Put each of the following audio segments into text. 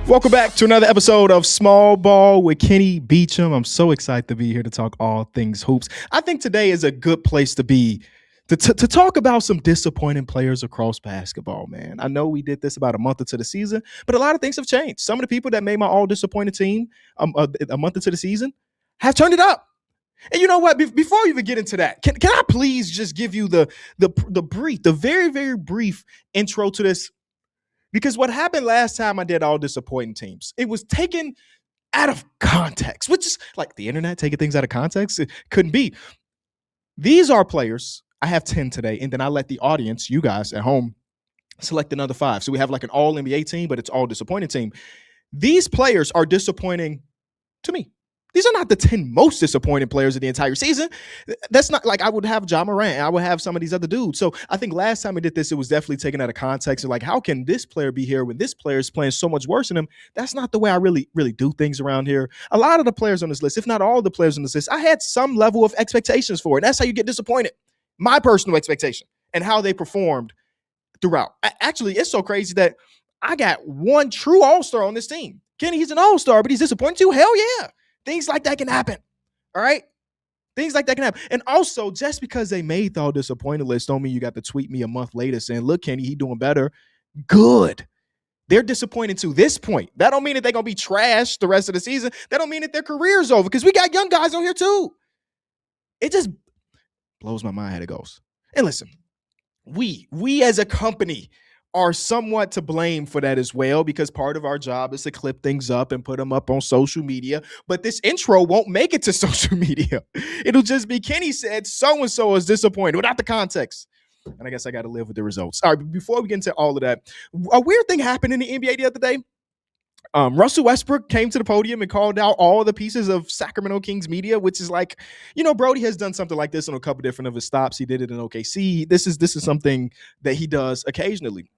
Welcome back to another episode of Small Ball with Kenny Beecham. I'm so excited to be here to talk all things hoops. I think today is a good place to be to talk about some disappointing players across basketball, man. I know we did this about a month into the season, but a lot of things have changed. Some of the people that made my all disappointed team a month into the season have turned it up. And you know what? Before we even get into that, can I please just give you the very, very brief intro to this? Because what happened last time I did all disappointing teams, it was taken out of context, which is like the internet taking things out of context. It couldn't be. These are players. I have 10 today, and then I let the audience, you guys at home, select another 5. So we have like an all NBA team, but it's all disappointing team. These players are disappointing to me. These are not the 10 most disappointing players of the entire season. That's not like I would have Ja Morant. I would have some of these other dudes. So I think last time we did this, it was definitely taken out of context. And like, how can this player be here when this player is playing so much worse than him? That's not the way I really do things around here. A lot of the players on this list, if not all the players on this list, I had some level of expectations for it. That's how you get disappointed. My personal expectation and how they performed throughout. Actually, it's so crazy that I got one true all-star on this team. Kenny, he's an all-star, but he's disappointed too. Hell yeah. Things like that can happen. All right? Things like that can happen. And also, just because they made the all disappointed list don't mean you got to tweet me a month later saying, look, Kenny, he doing better. Good. They're disappointed to this point. That don't mean that they're going to be trashed the rest of the season. That don't mean that their career's over because we got young guys on here too. It just blows my mind how it goes. And listen, we as a company are somewhat to blame for that as well, because part of our job is to clip things up and put them up on social media. But this intro won't make it to social media. It'll just be Kenny said so-and-so is disappointed without the context. And I guess I got to live with the results. All right, before we get into all of that, a weird thing happened in the NBA the other day. Russell Westbrook came to the podium and called out all the pieces of Sacramento Kings media, which is like, you know, Brody has done something like this on a couple different of his stops. He did it in OKC. This is something that he does occasionally.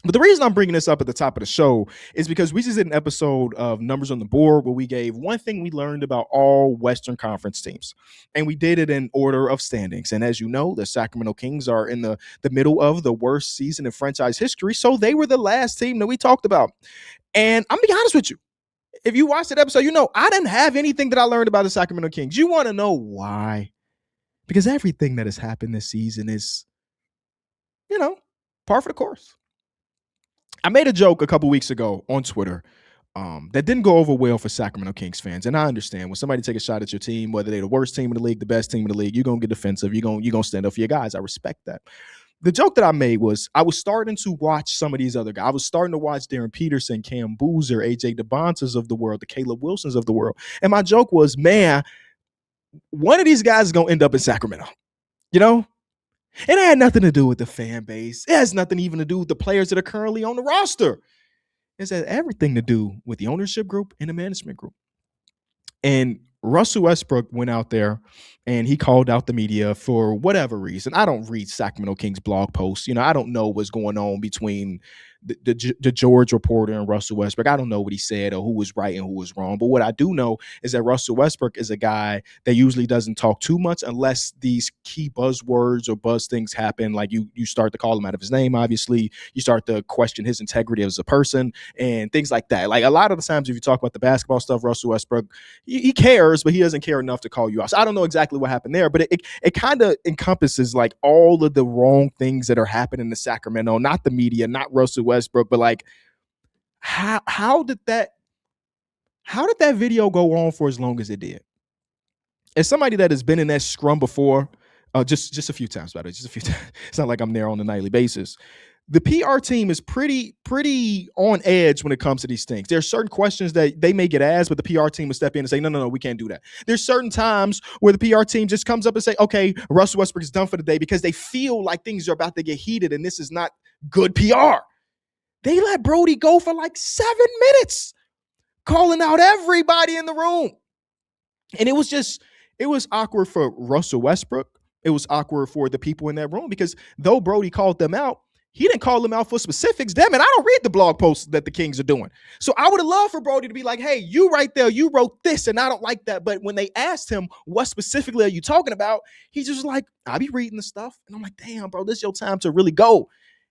But the reason I'm bringing this up at the top of the show is because we just did an episode of Numbers on the Board where we gave one thing we learned about all Western Conference teams. And we did it in order of standings. And as you know, the Sacramento Kings are in the middle of the worst season in franchise history. So they were the last team that we talked about. And I'm going to be honest with you. If you watched that episode, you know I didn't have anything that I learned about the Sacramento Kings. You want to know why? Because everything that has happened this season is, you know, par for the course. I made a joke a couple weeks ago on Twitter that didn't go over well for Sacramento Kings fans. And I understand when somebody take a shot at your team, whether they're the worst team in the league, the best team in the league, you're going to get defensive. You're going to stand up for your guys. I respect that. The joke that I made was I was starting to watch some of these other guys. I was starting to watch Darren Peterson, Cam Boozer, AJ DeBontas of the world, the Caleb Wilsons of the world. And my joke was, man, one of these guys is going to end up in Sacramento, you know? And it had nothing to do with the fan base. It has nothing even to do with the players that are currently on the roster. It has everything to do with the ownership group and the management group. And Russell Westbrook went out there and he called out the media for whatever reason. I don't read Sacramento Kings blog posts. You know, I don't know what's going on between the George reporter and Russell Westbrook. I don't know what he said or who was right and who was wrong. But what I do know is that Russell Westbrook is a guy that usually doesn't talk too much unless these key buzzwords or buzz things happen. Like you start to call him out of his name, obviously. You start to question his integrity as a person and things like that. Like a lot of the times if you talk about the basketball stuff, Russell Westbrook, he cares, but he doesn't care enough to call you out. So I don't know exactly what happened there, but it kind of encompasses like all of the wrong things that are happening in Sacramento, not the media, not Russell Westbrook, but like how did that video go on for as long as it did? As somebody that has been in that scrum before, just a few times, by the way, just a few times. It's not like I'm there on a nightly basis. The PR team is pretty on edge when it comes to these things. There are certain questions that they may get asked, but the PR team will step in and say, no, we can't do that. There's certain times where the PR team just comes up and say, okay, Russell Westbrook is done for the day because they feel like things are about to get heated and this is not good PR. They let Brody go for like 7 minutes, calling out everybody in the room. And it was awkward for Russell Westbrook. It was awkward for the people in that room because though Brody called them out, he didn't call them out for specifics. Damn it, I don't read the blog posts that the Kings are doing. So I would have loved for Brody to be like, hey, you right there, you wrote this, and I don't like that. But when they asked him, what specifically are you talking about? He just was like, I be reading the stuff. And I'm like, damn, bro, this is your time to really go.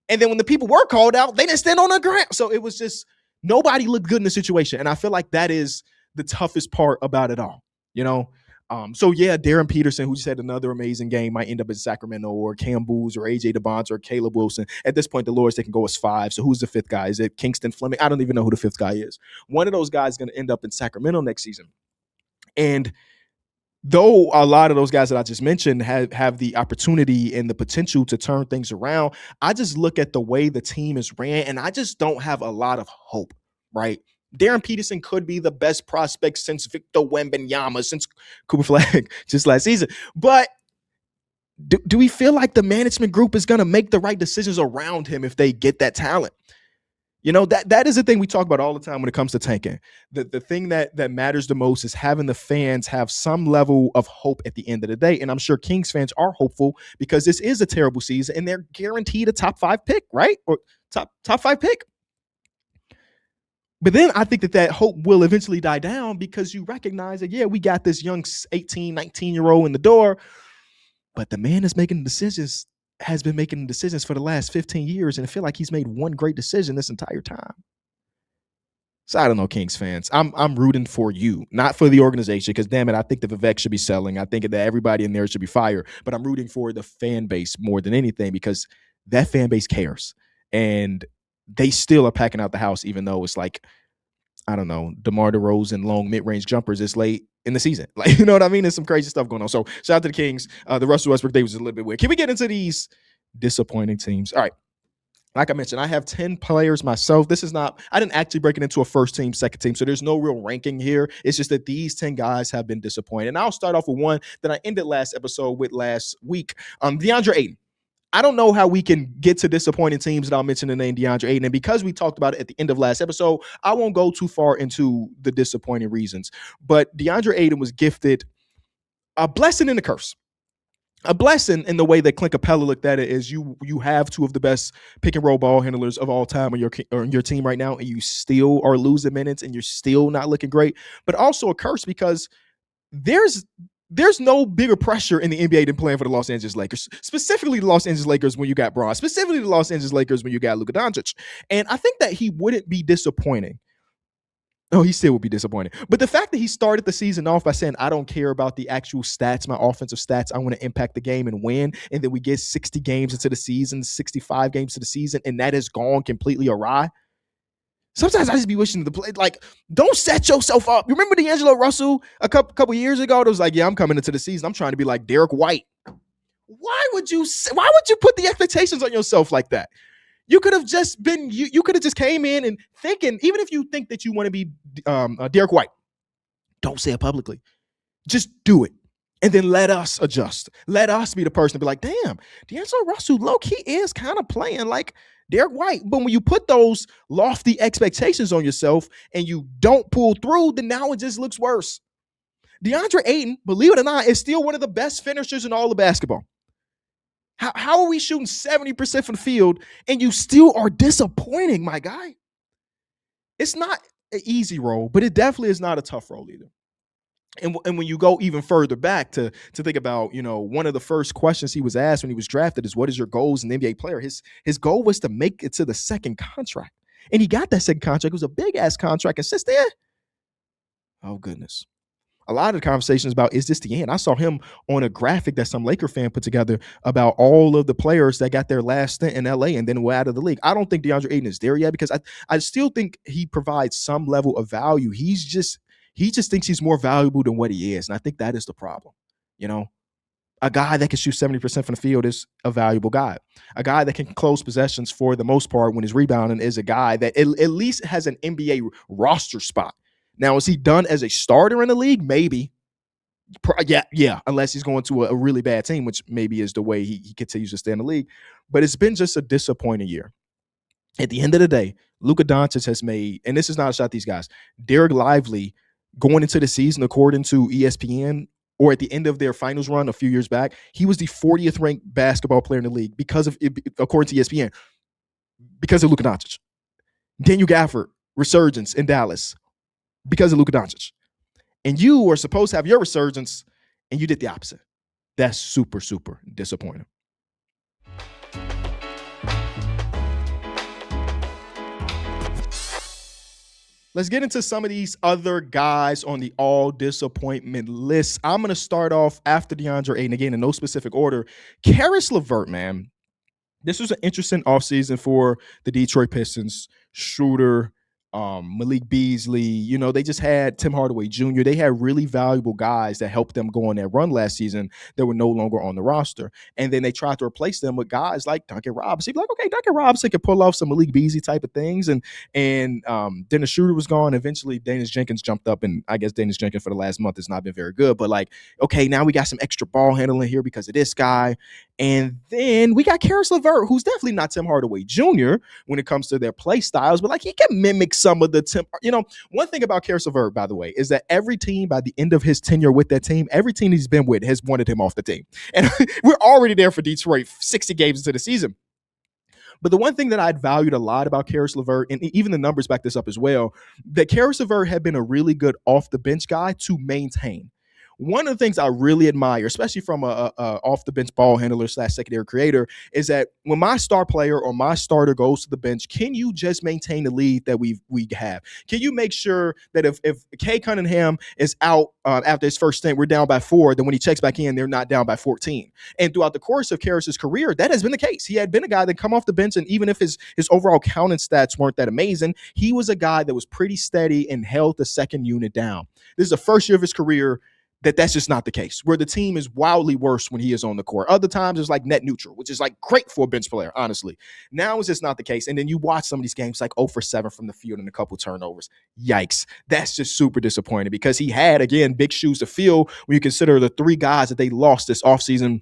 And then when the people were called out, they didn't stand on the ground. So it was just Nobody looked good in the situation. And I feel like that is the toughest part about it all, you know? So yeah, Darren Peterson, who just had another amazing game, might end up in Sacramento, or Cam Booz or AJ DeBonta or Caleb Wilson. At this point, the lowest they can go is 5. So who's the 5th guy? Is it Kingston Fleming? I don't even know who the 5th guy is. One of those guys is going to end up in Sacramento next season. And though a lot of those guys that I just mentioned have the opportunity and the potential to turn things around, I just look at the way the team is ran, and I just don't have a lot of hope, right? Darren Peterson could be the best prospect since Victor Wembanyama, since Cooper Flag just last season. But do we feel like the management group is going to make the right decisions around him if they get that talent? You know, that is the thing we talk about all the time when it comes to tanking. The thing that matters the most is having the fans have some level of hope at the end of the day. And I'm sure Kings fans are hopeful because this is a terrible season and they're guaranteed a top 5 pick, right? Or top 5 pick. But then I think that hope will eventually die down because you recognize that, yeah, we got this young 18, 19-year-old in the door, but the man is making decisions, has been making decisions for the last 15 years, and I feel like he's made one great decision this entire time. So I don't know, Kings fans. I'm rooting for you, not for the organization, because damn it, I think the Vivek should be selling. I think that everybody in there should be fired. But I'm rooting for the fan base more than anything because that fan base cares. And they still are packing out the house, even though it's like, I don't know, DeMar DeRozan long mid-range jumpers this late in the season. Like, you know what I mean? There's some crazy stuff going on. So shout out to the Kings. The Russell Westbrook day was a little bit weird. Can we get into these disappointing teams? All right. Like I mentioned, I have 10 players myself. I didn't actually break it into a first team, second team. So there's no real ranking here. It's just that these 10 guys have been disappointed. And I'll start off with one that I ended last episode with last week. DeAndre Ayton. I don't know how we can get to disappointing teams without mentioning the name DeAndre Ayton. And because we talked about it at the end of last episode, I won't go too far into the disappointing reasons. But DeAndre Ayton was gifted a blessing and a curse. A blessing in the way that Clint Capella looked at it is you have 2 of the best pick and roll ball handlers of all time on your team right now, and you still are losing minutes and you're still not looking great. But also a curse because there's no bigger pressure in the NBA than playing for the Los Angeles Lakers, specifically the Los Angeles Lakers when you got Bron, specifically the Los Angeles Lakers when you got Luka Doncic. And I think that he wouldn't be disappointing. Oh, he still would be disappointed. But the fact that he started the season off by saying, I don't care about the actual stats, my offensive stats, I want to impact the game and win. And then we get 60 games into the season, 65 games to the season, and that has gone completely awry. Sometimes I just be wishing to play, like, don't set yourself up. You remember D'Angelo Russell a couple years ago? It was like, yeah, I'm coming into the season. I'm trying to be like Derek White. Why would you put the expectations on yourself like that? You could have just been, you could have just came in and thinking, even if you think that you want to be Derek White, don't say it publicly. Just do it. And then let us adjust. Let us be the person to be like, damn, D'Angelo Russell, low-key is kind of playing like Derek White. But when you put those lofty expectations on yourself and you don't pull through, then now it just looks worse. DeAndre Ayton, believe it or not, is still one of the best finishers in all of basketball. How are we shooting 70% from the field and you still are disappointing, my guy? It's not an easy role, but it definitely is not a tough role either. And when you go even further back to think about, one of the first questions he was asked when he was drafted is, what is your goal as an NBA player? His goal was to make it to the second contract. And he got that second contract. It was a big-ass contract. And since then, oh, goodness. A lot of the conversations about, is this the end? I saw him on a graphic that some Laker fan put together about all of the players that got their last stint in LA and then were out of the league. I don't think DeAndre Ayton is there yet because I still think he provides some level of value. He just thinks he's more valuable than what he is. And I think that is the problem. A guy that can shoot 70% from the field is a valuable guy. A guy that can close possessions for the most part when he's rebounding is a guy that at least has an NBA roster spot. Now, is he done as a starter in the league? Maybe. Yeah, unless he's going to a really bad team, which maybe is the way he continues to stay in the league. But it's been just a disappointing year. At the end of the day, Luka Doncic has made, and this is not a shot at these guys, Derek Lively going into the season, according to ESPN, or at the end of their finals run a few years back, he was the 40th ranked basketball player in the league according to ESPN, because of Luka Doncic. Daniel Gafford, resurgence in Dallas, because of Luka Doncic. And you are supposed to have your resurgence, and you did the opposite. That's super, super disappointing. Let's get into some of these other guys on the all disappointment list. I'm going to start off after DeAndre Ayton, again, in no specific order. Karis LeVert, man. This was an interesting offseason for the Detroit Pistons. Schroeder, Malik Beasley, they just had Tim Hardaway Jr. They had really valuable guys that helped them go on that run last season that were no longer on the roster. And then they tried to replace them with guys like Duncan Robinson. You'd be like, okay, Duncan Robinson could pull off some Malik Beasley type of things. And then the Schroeder was gone. Eventually, Dennis Jenkins jumped up, and I guess Dennis Jenkins for the last month has not been very good. But like, okay, now we got some extra ball handling here because of this guy. And then we got Karis LeVert, who's definitely not Tim Hardaway Jr. when it comes to their play styles, but like he can mimic some of the Tim. One thing about Karis LeVert, by the way, is that every team by the end of his tenure with that team, every team he's been with has wanted him off the team. And we're already there for Detroit 60 games into the season. But the one thing that I'd valued a lot about Karis LeVert, and even the numbers back this up as well, that Karis LeVert had been a really good off the bench guy to maintain. One of the things I really admire, especially from a off the bench ball handler / secondary creator, is that when my star player or my starter goes to the bench, can you just maintain the lead that we have? Can you make sure that if Kay Cunningham is out after his first stint, we're down by 4, then when he checks back in, they're not down by 14. And throughout the course of Karis's career, that has been the case. He had been a guy that come off the bench, and even if his overall counting stats weren't that amazing, he was a guy that was pretty steady and held the second unit down. This is the first year of his career that's just not the case, where the team is wildly worse when he is on the court. Other times it's like net neutral, which is like great for a bench player, honestly. Now it's just not the case. And then you watch some of these games like 0 for 7 from the field and a couple turnovers. Yikes. That's just super disappointing because he had, again, big shoes to fill when you consider the 3 guys that they lost this offseason.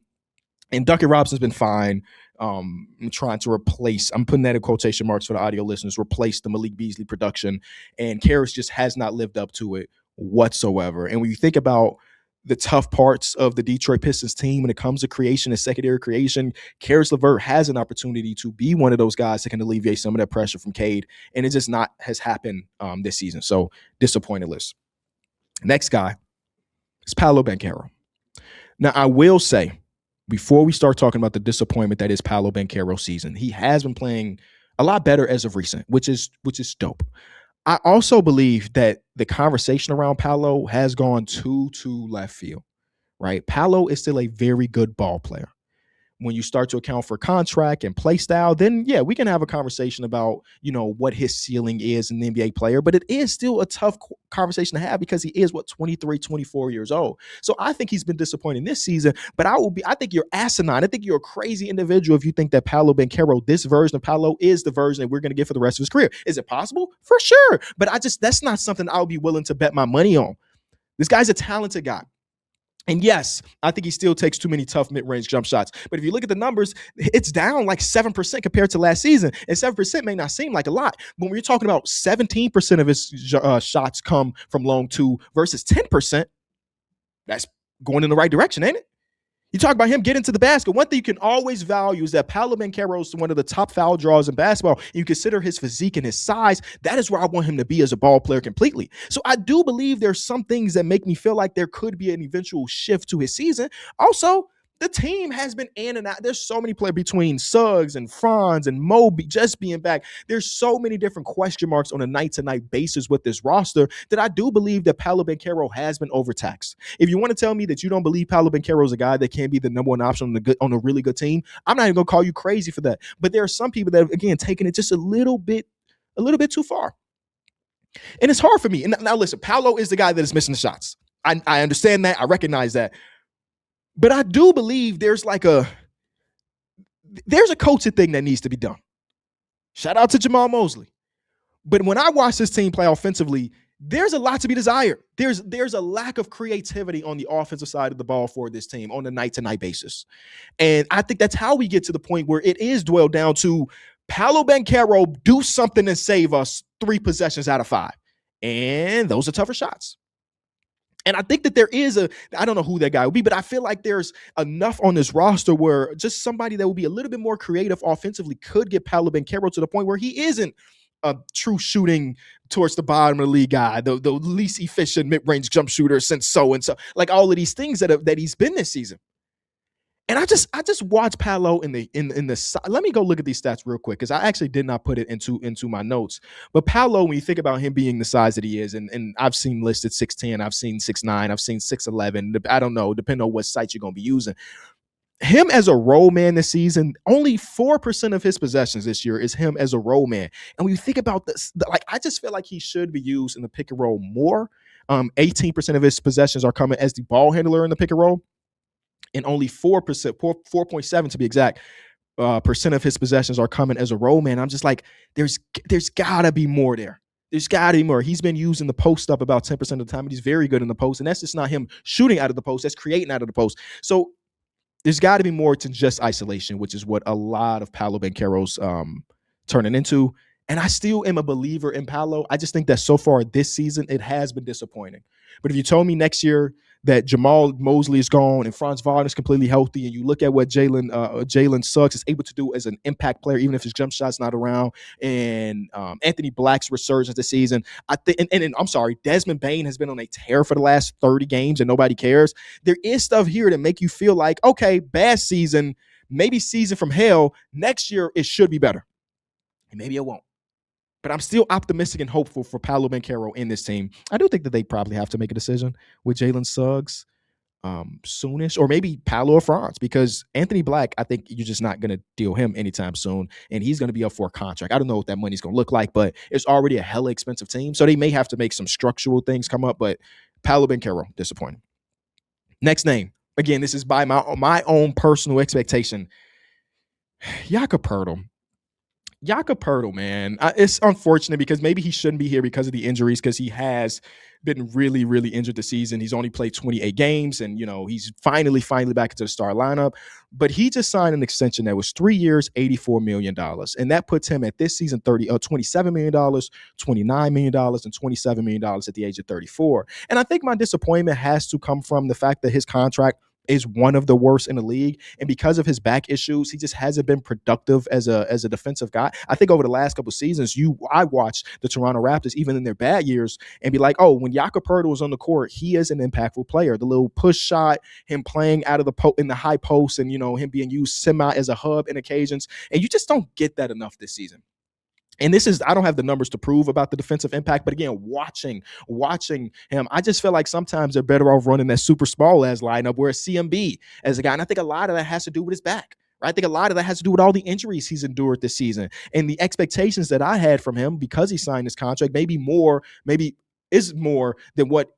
And Duncan Robinson's been fine. I'm trying to replace, I'm putting that in quotation marks for the audio listeners, replace the Malik Beasley production. And Karis just has not lived up to it whatsoever. And when you think about the tough parts of the Detroit Pistons team when it comes to creation and secondary creation, Karis LeVert has an opportunity to be one of those guys that can alleviate some of that pressure from Cade, and it just not has happened this season. So disappointed list. Next guy is Paolo Banchero. Now, I will say, before we start talking about the disappointment that is Paolo Banchero's season, he has been playing a lot better as of recent, which is dope. I also believe that the conversation around Paolo has gone to left field, right? Paolo is still a very good ball player. When you start to account for contract and play style, then yeah, we can have a conversation about, what his ceiling is in the NBA player, but it is still a tough conversation to have because he is 23, 24 years old. So I think he's been disappointing this season, but I think you're asinine. I think you're a crazy individual if you think that Paolo Banchero, this version of Paolo, is the version that we're going to get for the rest of his career. Is it possible? For sure. But that's not something I'll be willing to bet my money on. This guy's a talented guy. And yes, I think he still takes too many tough mid-range jump shots. But if you look at the numbers, it's down like 7% compared to last season. And 7% may not seem like a lot. But when you're talking about 17% of his shots come from long two versus 10%, that's going in the right direction, ain't it? You talk about him getting to the basket. One thing you can always value is that Paolo Banchero is one of the top foul draws in basketball. You consider his physique and his size. That is where I want him to be as a ball player completely. So I do believe there's some things that make me feel like there could be an eventual shift to his season. Also, the team has been in and out. There's so many players between Suggs and Franz and Moby just being back. There's so many different question marks on a night-to-night basis with this roster that I do believe that Paolo Banchero has been overtaxed. If you want to tell me that you don't believe Paolo Banchero is a guy that can be the number one option on a really good team, I'm not even going to call you crazy for that. But there are some people that have, again, taken it just a little bit too far. And it's hard for me. And now listen, Paolo is the guy that is missing the shots. I understand that. I recognize that. But I do believe there's a coaching thing that needs to be done. Shout out to Jamal Mosley. But when I watch this team play offensively, there's a lot to be desired. There's a lack of creativity on the offensive side of the ball for this team on a night-to-night basis. And I think that's how we get to the point where it is dwelled down to Paolo Banchero, do something and save us 3 possessions out of 5. And those are tougher shots. And I think that there is I don't know who that guy would be, but I feel like there's enough on this roster where just somebody that will be a little bit more creative offensively could get Paolo Banchero to the point where he isn't a true shooting towards the bottom of the league guy, the least efficient mid-range jump shooter since so-and-so, like all of these things that he's been this season. And I just watched Paolo in the let me go look at these stats real quick because I actually did not put it into my notes. But Paolo, when you think about him being the size that he is, and I've seen listed 6'10, I've seen 6'9, I've seen 6'11. I don't know, depending on what site you're gonna be using. Him as a role man this season, only 4% of his possessions this year is him as a role man. And when you think about this, like I just feel like he should be used in the pick and roll more. 18% of his possessions are coming as the ball handler in the pick and roll, and only 4%, 4.7 to be exact, percent of his possessions are coming as a role man. I'm just like, there's gotta be more there. There's gotta be more. He's been using the post up about 10% of the time, and he's very good in the post. And that's just not him shooting out of the post, that's creating out of the post. So there's got to be more to just isolation, which is what a lot of Paolo Banchero's turning into. And I still am a believer in Paolo. I just think that so far this season, it has been disappointing. But if you told me next year that Jamal Mosley is gone and Franz Wagner is completely healthy, and you look at what Jalen Suggs is able to do as an impact player, even if his jump shot's not around, and Anthony Black's resurgence this season, I think, and I'm sorry, Desmond Bane has been on a tear for the last 30 games and nobody cares. There is stuff here to make you feel like, okay, bad season, maybe season from hell. Next year, it should be better. And maybe it won't. But I'm still optimistic and hopeful for Paolo Banchero in this team. I do think that they probably have to make a decision with Jalen Suggs soonish, or maybe Paolo or Franz, because Anthony Black, I think you're just not going to deal him anytime soon, and he's going to be up for a contract. I don't know what that money's going to look like, but it's already a hella expensive team, so they may have to make some structural things come up, but Paolo Banchero, disappointing. Next name. Again, this is by my own personal expectation. Jakob Poeltl. Jakob Poeltl, man, it's unfortunate because maybe he shouldn't be here because of the injuries, because he has been really, really injured this season. He's only played 28 games, and he's finally back into the star lineup. But he just signed an extension that was 3 years, $84 million, and that puts him at this season $27 million, $29 million, and $27 million at the age of 34. And I think my disappointment has to come from the fact that his contract is one of the worst in the league, and because of his back issues, he just hasn't been productive as a defensive guy. I think over the last couple of seasons, I watched the Toronto Raptors, even in their bad years, and be like, oh, when Jakob Poeltl was on the court, he is an impactful player. The little push shot, him playing out of in the high post, and him being used semi as a hub in occasions, and you just don't get that enough this season. And this is, I don't have the numbers to prove about the defensive impact, but again, watching him, I just feel like sometimes they're better off running that super small as lineup where it's CMB as a guy. And I think a lot of that has to do with his back. Right? I think a lot of that has to do with all the injuries he's endured this season and the expectations that I had from him because he signed this contract, maybe is more than what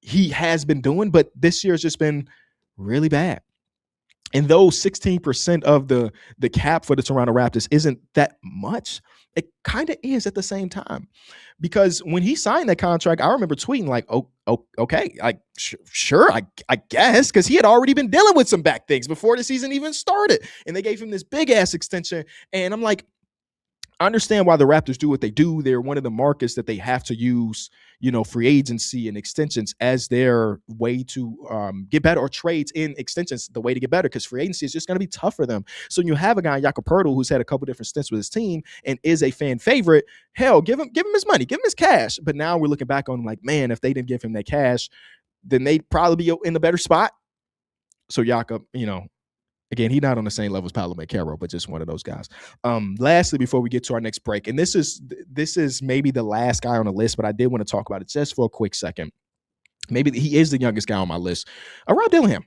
he has been doing. But this year has just been really bad. And though 16% of the cap for the Toronto Raptors isn't that much, it kind of is at the same time. Because when he signed that contract, I remember tweeting like, oh okay, like sure, I guess, because he had already been dealing with some back things before the season even started. And they gave him this big ass extension. And I'm like, I understand why the Raptors do what they do. They're one of the markets that they have to use, free agency and extensions as their way to get better, or trades in extensions, the way to get better, because free agency is just going to be tough for them. So when you have a guy, Jakob Poeltl, who's had a couple different stints with his team and is a fan favorite, hell, give him his money, give him his cash. But now we're looking back on him like, man, if they didn't give him that cash, then they'd probably be in a better spot. So Jakob, again, he's not on the same level as Paolo Banchero, but just one of those guys. Lastly, before we get to our next break, and this is maybe the last guy on the list, but I did want to talk about it just for a quick second. Maybe he is the youngest guy on my list. Rob Dillingham.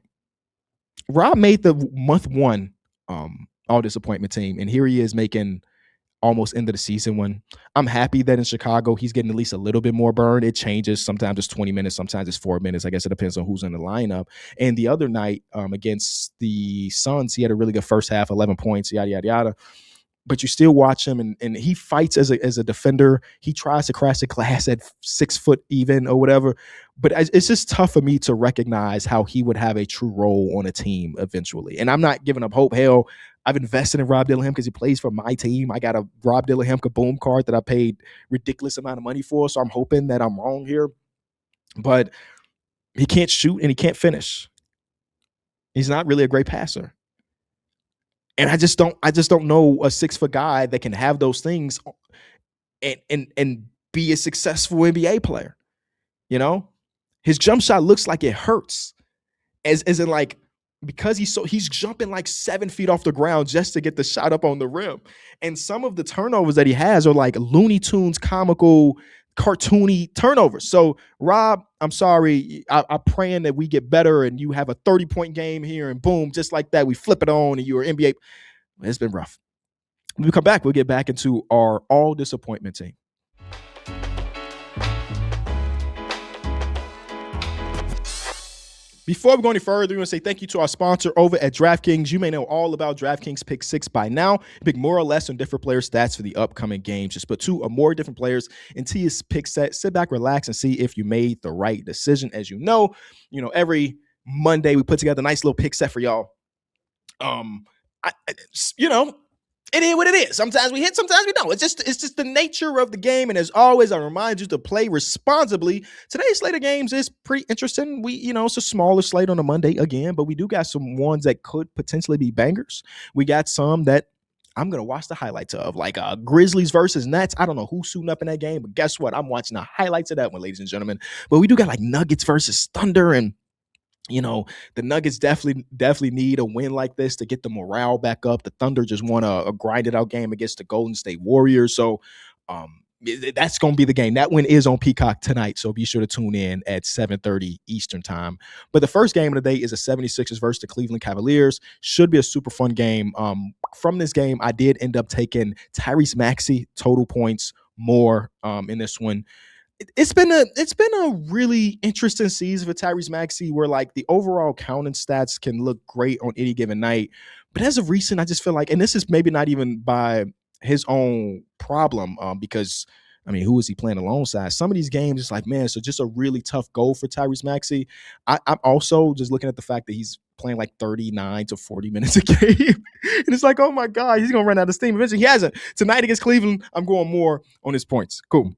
Rob made the month one all disappointment team, and here he is making almost end of the season one. I'm happy that in Chicago, he's getting at least a little bit more burn. It changes. Sometimes it's 20 minutes. Sometimes it's 4 minutes. I guess it depends on who's in the lineup. And the other night against the Suns, he had a really good first half, 11 points, yada, yada, yada. But you still watch him, and he fights as a defender. He tries to crash the glass at 6 foot even or whatever. But it's just tough for me to recognize how he would have a true role on a team eventually. And I'm not giving up hope. Hell, I've invested in Rob Dillingham because he plays for my team. I got a Rob Dillingham Kaboom card that I paid ridiculous amount of money for. So I'm hoping that I'm wrong here. But he can't shoot and he can't finish. He's not really a great passer. And I just don't know a 6 foot guy that can have those things and be a successful NBA player. His jump shot looks like it hurts, as in like because he's jumping like 7 feet off the ground just to get the shot up on the rim. And some of the turnovers that he has are like Looney Tunes comical cartoony turnovers. So Rob, I'm sorry. I'm praying that we get better and you have a 30-point game here and boom, just like that, we flip it on and you're NBA. It's been rough. When we come back, we'll get back into our all disappointment team. Before we go any further, we want to say thank you to our sponsor over at DraftKings. You may know all about DraftKings Pick 6 by now. Pick more or less on different player stats for the upcoming games. Just put 2 or more different players into your pick set. Sit back, relax, and see if you made the right decision. As you know, every Monday we put together a nice little pick set for y'all. It is what it is. Sometimes we hit, sometimes we don't. It's just the nature of the game. And as always, I remind you to play responsibly. Today's slate of games is pretty interesting. It's a smaller slate on a Monday again, but we do got some ones that could potentially be bangers. We got some that I'm going to watch the highlights of, like Grizzlies versus Nets. I don't know who's suiting up in that game, but guess what? I'm watching the highlights of that one, ladies and gentlemen. But we do got like Nuggets versus Thunder, and the Nuggets definitely need a win like this to get the morale back up. The Thunder just won a grinded out game against the Golden State Warriors. So that's going to be the game. That one is on Peacock tonight, so be sure to tune in at 7:30 Eastern time. But the first game of the day is the 76ers versus the Cleveland Cavaliers. Should be a super fun game. From this game, I did end up taking Tyrese Maxey total points more in this one. It's been a really interesting season for Tyrese Maxey, where like the overall counting stats can look great on any given night, but as of recent, I just feel like, and this is maybe not even by his own problem, because who is he playing alongside? Some of these games, it's like, man, so just a really tough goal for Tyrese Maxey. I'm also just looking at the fact that he's playing like 39 to 40 minutes a game, and it's like, oh my god, he's gonna run out of steam eventually. He hasn't. Tonight against Cleveland, I'm going more on his points. Cool.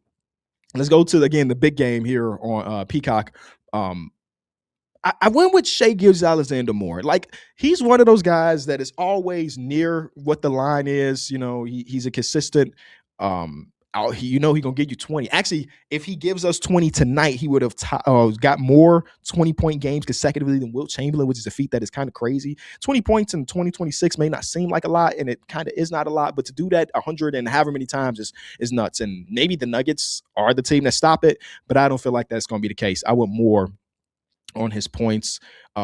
Let's go to, again, the big game here on Peacock. I went with Shai Gilgeous-Alexander-Moore. Like, he's one of those guys that is always near what the line is. He's a consistent. He's gonna give you 20. Actually, if he gives us 20 tonight, he would have got more 20-point games consecutively than Wilt Chamberlain, which is a feat that is kind of crazy. 20 points in 2026 may not seem like a lot, and it kind of is not a lot, but to do that 100 and however many times is nuts. And maybe the Nuggets are the team that stop it, but I don't feel like that's going to be the case. I want more on his points. 2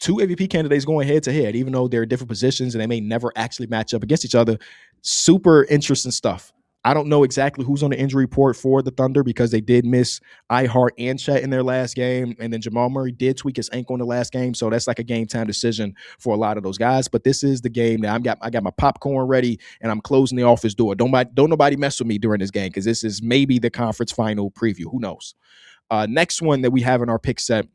MVP candidates going head to head, even though they're different positions and they may never actually match up against each other. Super interesting stuff. I don't know exactly who's on the injury report for the Thunder, because they did miss Ihart and Chet in their last game. And then Jamal Murray did tweak his ankle in the last game. So that's like a game time decision for a lot of those guys. But this is the game that I got my popcorn ready and I'm closing the office door. Don't nobody mess with me during this game, because this is maybe the conference final preview. Who knows? Next one that we have in our pick set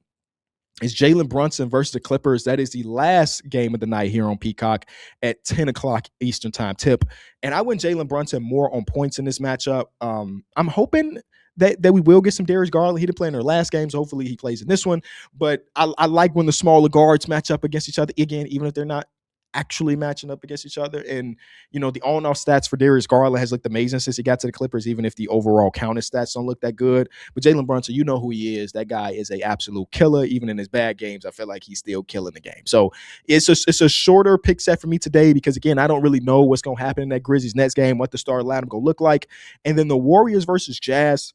is Jalen Brunson versus the Clippers. That is the last game of the night here on Peacock at 10 o'clock Eastern time tip. And I went Jalen Brunson more on points in this matchup. I'm hoping that we will get some Darius Garland. He didn't play in their last game, so hopefully he plays in this one. But I like when the smaller guards match up against each other, again, even if they're not actually matching up against each other. And, the on-off stats for Darius Garland has looked amazing since he got to the Clippers, even if the overall counted stats don't look that good. But Jalen Brunson, you know who he is. That guy is an absolute killer. Even in his bad games, I feel like he's still killing the game. So it's a shorter pick set for me today, because, again, I don't really know what's going to happen in that Grizzlies-Nets game, what the starting lineup going to look like. And then the Warriors versus Jazz.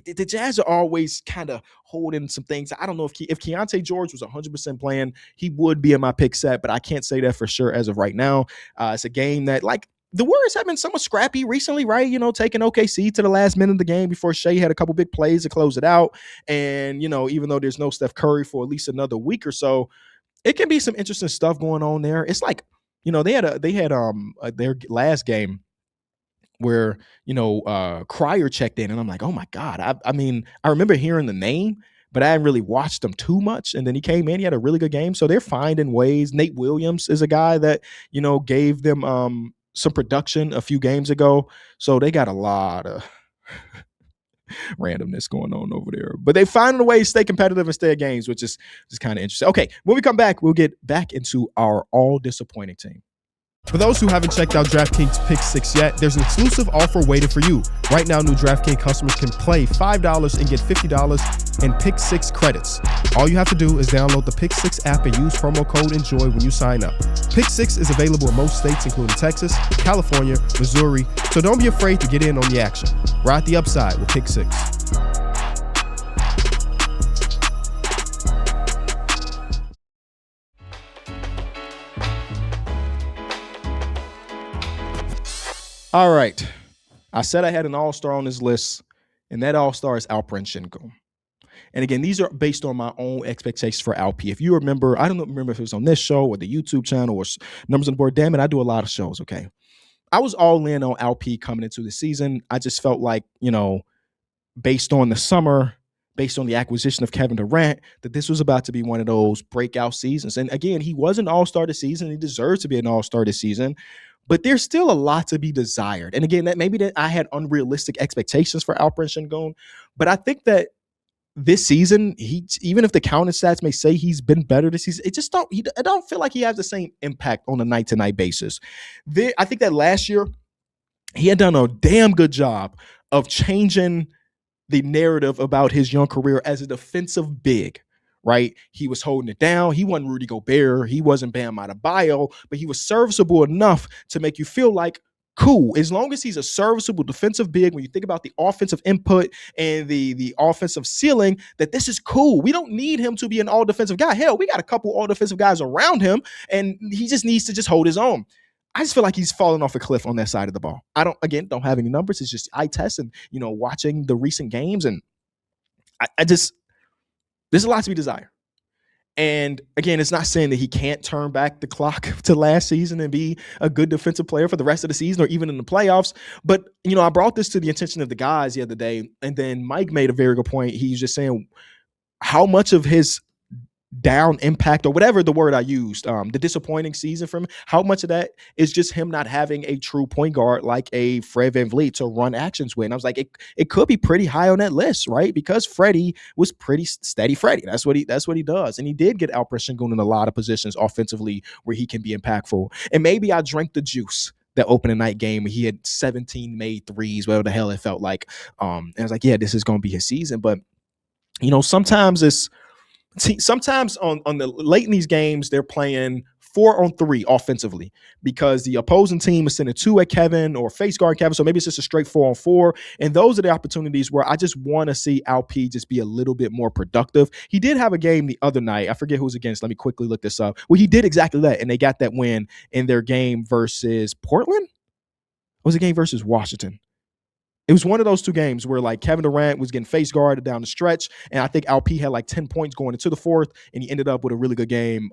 The Jazz are always kind of holding some things. I don't know if Keontae George was 100% playing, he would be in my pick set, but I can't say that for sure as of right now. It's a game that, like, the Warriors have been somewhat scrappy recently, right? Taking OKC to the last minute of the game before Shai had a couple big plays to close it out. And, even though there's no Steph Curry for at least another week or so, it can be some interesting stuff going on there. It's like, they had their last game where, Cryer checked in, and I'm like, oh my God. I remember hearing the name, but I hadn't really watched him too much. And then he came in, he had a really good game. So they're finding ways. Nate Williams is a guy that, gave them some production a few games ago. So they got a lot of randomness going on over there. But they find a way to stay competitive and stay at games, which is just kind of interesting. Okay, when we come back, we'll get back into our all disappointing team. For those who haven't checked out DraftKings Pick 6 yet, there's an exclusive offer waiting for you. Right now, new DraftKings customers can play $5 and get $50 in Pick 6 credits. All you have to do is download the Pick 6 app and use promo code ENJOY when you sign up. Pick 6 is available in most states, including Texas, California, Missouri, so don't be afraid to get in on the action. Ride the upside with Pick 6. All right. I said I had an all-star on this list, and that all-star is Alperen Sengun. And again, these are based on my own expectations for Alp. If you remember, I don't remember if it was on this show or the YouTube channel or Numbers on the Board. Damn it, I do a lot of shows, okay? I was all in on Alp coming into the season. I just felt like, based on the summer, based on the acquisition of Kevin Durant, that this was about to be one of those breakout seasons. And again, he was an all-star this season. He deserves to be an all-star this season. But there's still a lot to be desired. And again, that maybe that I had unrealistic expectations for Alperen Sengun. But I think that this season, even if the counting stats may say he's been better this season, I don't feel like he has the same impact on a night-to-night basis. I think that last year, he had done a damn good job of changing the narrative about his young career as a defensive big, right? He was holding it down. He wasn't Rudy Gobert. He wasn't Bam Adebayo, but he was serviceable enough to make you feel like, cool, as long as he's a serviceable defensive big, when you think about the offensive input and the offensive ceiling, that this is cool. We don't need him to be an all-defensive guy. Hell, we got a couple all-defensive guys around him, and he just needs to just hold his own. I just feel like he's falling off a cliff on that side of the ball. I don't have any numbers. It's just eye test and, watching the recent games, and there's a lot to be desired. And again, it's not saying that he can't turn back the clock to last season and be a good defensive player for the rest of the season or even in the playoffs. But, I brought this to the attention of the guys the other day, and then Mike made a very good point. He was just saying how much of his down impact, or whatever the word I used, the disappointing season from him, how much of that is just him not having a true point guard like a Fred VanVleet to run actions with. And I was like, it could be pretty high on that list, right? Because Freddie was pretty steady Freddie. That's what he does. And he did get Alperen Sengun in a lot of positions offensively where he can be impactful. And maybe I drank the juice that opening night game. He had 17 made threes, whatever the hell it felt like. And I was like, yeah, this is going to be his season. But, sometimes on the late in these games, they're playing 4-on-3 offensively because the opposing team is sending 2 at Kevin or face guard Kevin. So maybe it's just a straight 4-on-4. And those are the opportunities where I just want to see Alp just be a little bit more productive. He did have a game the other night. I forget who was against. Let me quickly look this up. Well, he did exactly that. And they got that win in their game versus Portland. It was a game versus Washington. It was one of those two games where like Kevin Durant was getting face guarded down the stretch, and I think Alp had like 10 points going into the fourth, and he ended up with a really good game.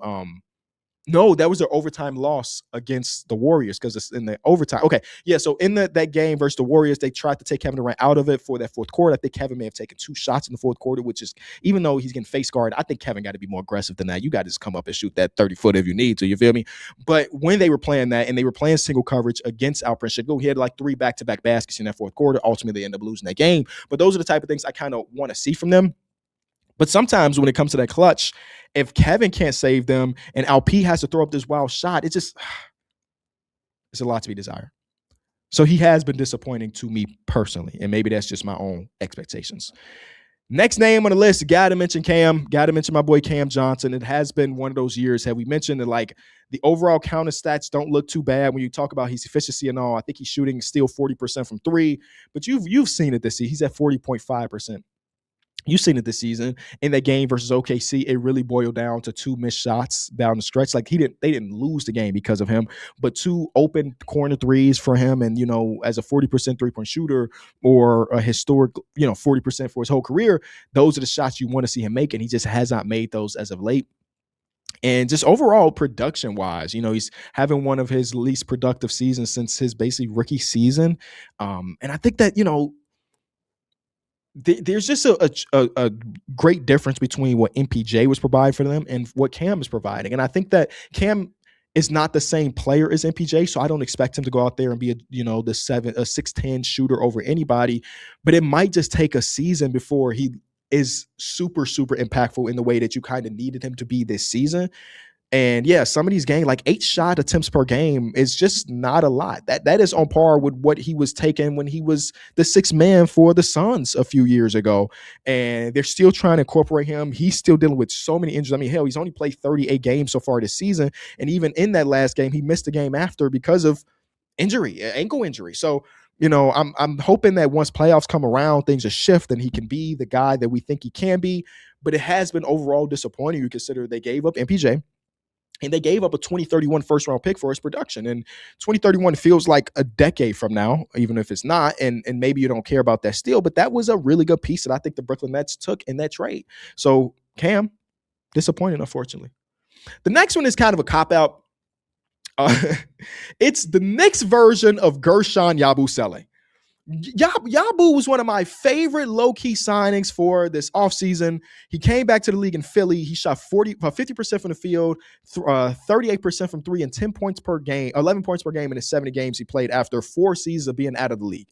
No, that was their overtime loss against the Warriors because it's in the overtime. Okay, yeah, so in that game versus the Warriors, they tried to take Kevin Durant out of it for that fourth quarter. I think Kevin may have taken 2 shots in the fourth quarter, which is, even though he's getting face guard, I think Kevin got to be more aggressive than that. You got to just come up and shoot that 30-foot if you need to, you feel me? But when they were playing that, and they were playing single coverage against Alperen Sengun, he had like 3 back-to-back baskets in that fourth quarter. Ultimately, they ended up losing that game. But those are the type of things I kind of want to see from them. But sometimes when it comes to that clutch, if Kevin can't save them and Alp has to throw up this wild shot, it's a lot to be desired. So he has been disappointing to me personally, and maybe that's just my own expectations. Next name on the list, got to mention Cam. Got to mention my boy Cam Johnson. It has been one of those years. Have we mentioned that like the overall counter stats don't look too bad when you talk about his efficiency and all? I think he's shooting still 40% from 3, but you've seen it this season. He's at 40.5%. You've seen it this season in that game versus OKC. It really boiled down to 2 missed shots down the stretch. Like they didn't lose the game because of him, but 2 open corner threes for him. And, as a 40% 3-point shooter or a historic, 40% for his whole career, those are the shots you want to see him make. And he just has not made those as of late. And just overall production wise, he's having one of his least productive seasons since his basically rookie season. And I think that, there's just a great difference between what MPJ was providing for them and what Cam is providing. And I think that Cam is not the same player as MPJ, so I don't expect him to go out there and be a 6'10" shooter over anybody. But it might just take a season before he is super, super impactful in the way that you kind of needed him to be this season. And yeah, some of these games, like 8 shot attempts per game, is just not a lot. That is on par with what he was taking when he was the sixth man for the Suns a few years ago. And they're still trying to incorporate him. He's still dealing with so many injuries. I mean, hell, he's only played 38 games so far this season. And even in that last game, he missed the game after because of injury, ankle injury. So, I'm hoping that once playoffs come around, things will shift and he can be the guy that we think he can be. But it has been overall disappointing. You consider they gave up MPJ and they gave up a 2031 first round pick for his production. And 2031 feels like a decade from now, even if it's not. And maybe you don't care about that still, but that was a really good piece that I think the Brooklyn Nets took in that trade. So Cam, disappointing, unfortunately. The next one is kind of a cop-out. It's the Knicks version of Gershon Yabusele. Yabu was one of my favorite low-key signings for this offseason. He came back to the league in Philly. He shot 50% from the field, 38% from three, and 10 points per game, 11 points per game in the 70 games he played after 4 seasons of being out of the league.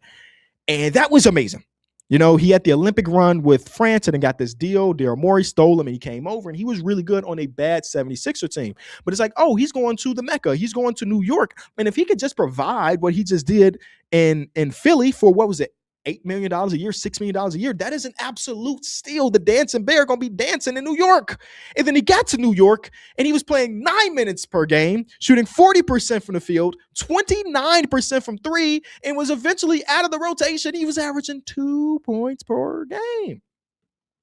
And that was amazing. He had the Olympic run with France and then got this deal. Daryl Morey stole him and he came over and he was really good on a bad 76er team. But it's like, oh, he's going to the Mecca. He's going to New York. And if he could just provide what he just did in Philly for, what was it, $8 million a year, $6 million a year, that is an absolute steal. The dancing bear going to be dancing in New York. And then he got to New York and he was playing 9 minutes per game, shooting 40% from the field, 29% from three, and was eventually out of the rotation. He was averaging 2 points per game.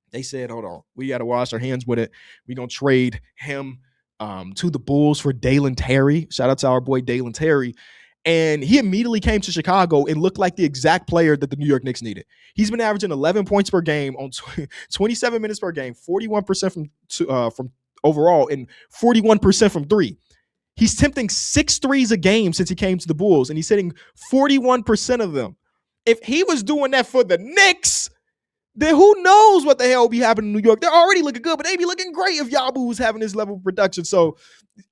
They said, hold on, we got to wash our hands with it. We're going to trade him to the Bulls for Dalen Terry. Shout out to our boy Dalen Terry. And he immediately came to Chicago and looked like the exact player that the New York Knicks needed. He's been averaging 11 points per game on 27 minutes per game, 41% from overall, and 41% from three. He's attempting 6 threes a game since he came to the Bulls, and he's hitting 41% of them. If he was doing that for the Knicks, then who knows what the hell will be happening in New York. They're already looking good, but they'd be looking great if Yabu was having this level of production. So